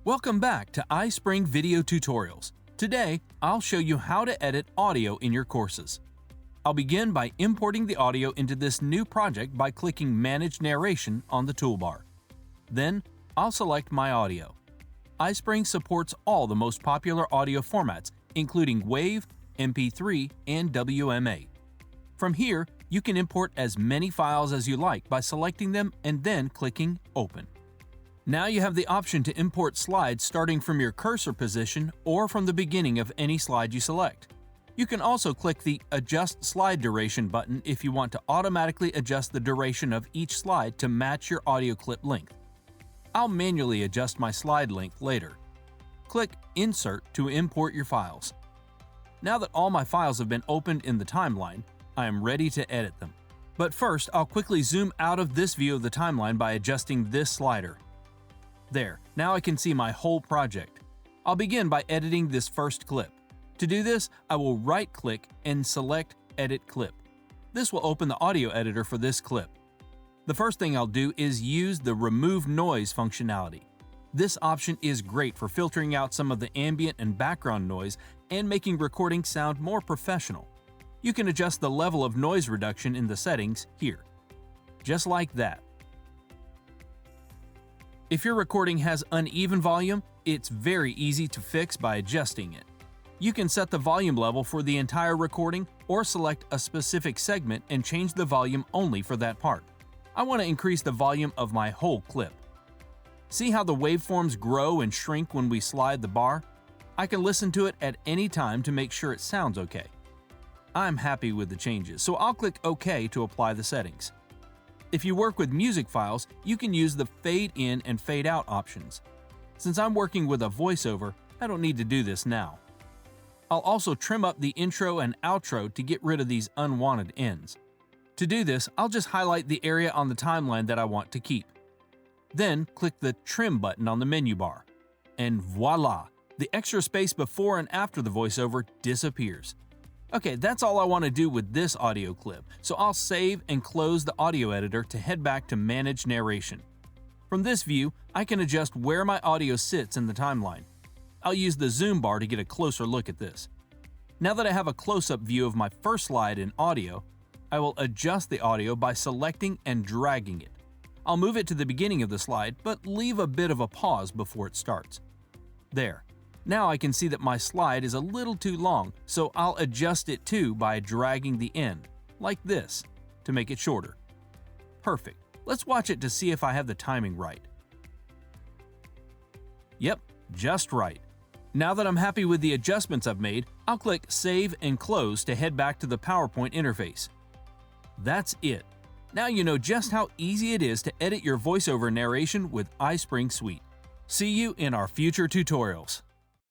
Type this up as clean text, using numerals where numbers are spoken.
Welcome back to iSpring Video Tutorials. Today, I'll show you how to edit audio in your courses. I'll begin by importing the audio into this new project by clicking Manage Narration on the toolbar. Then, I'll select my audio. iSpring supports all the most popular audio formats, including WAV, MP3, and WMA. From here, you can import as many files as you like by selecting them and then clicking Open. Now you have the option to import slides starting from your cursor position or from the beginning of any slide you select. You can also click the Adjust Slide Duration button if you want to automatically adjust the duration of each slide to match your audio clip length. I'll manually adjust my slide length later. Click Insert to import your files. Now that all my files have been opened in the timeline, I am ready to edit them. But first, I'll quickly zoom out of this view of the timeline by adjusting this slider. There, now I can see my whole project. I'll begin by editing this first clip. To do this, I will right-click and select Edit Clip. This will open the audio editor for this clip. The first thing I'll do is use the Remove Noise functionality. This option is great for filtering out some of the ambient and background noise and making recording sound more professional. You can adjust the level of noise reduction in the settings here. Just like that. If your recording has uneven volume, it's very easy to fix by adjusting it. You can set the volume level for the entire recording or select a specific segment and change the volume only for that part. I want to increase the volume of my whole clip. See how the waveforms grow and shrink when we slide the bar? I can listen to it at any time to make sure it sounds okay. I'm happy with the changes, so I'll click OK to apply the settings. If you work with music files, you can use the Fade In and Fade Out options. Since I'm working with a voiceover, I don't need to do this now. I'll also trim up the intro and outro to get rid of these unwanted ends. To do this, I'll just highlight the area on the timeline that I want to keep. Then click the Trim button on the menu bar. And voila! The extra space before and after the voiceover disappears. Okay, that's all I want to do with this audio clip, so I'll save and close the audio editor to head back to Manage Narration. From this view, I can adjust where my audio sits in the timeline. I'll use the zoom bar to get a closer look at this. Now that I have a close-up view of my first slide in audio, I will adjust the audio by selecting and dragging it. I'll move it to the beginning of the slide, but leave a bit of a pause before it starts. There. Now I can see that my slide is a little too long, so I'll adjust it too by dragging the end, like this, to make it shorter. Perfect. Let's watch it to see if I have the timing right. Yep, just right. Now that I'm happy with the adjustments I've made, I'll click Save and Close to head back to the PowerPoint interface. That's it. Now you know just how easy it is to edit your voiceover narration with iSpring Suite. See you in our future tutorials.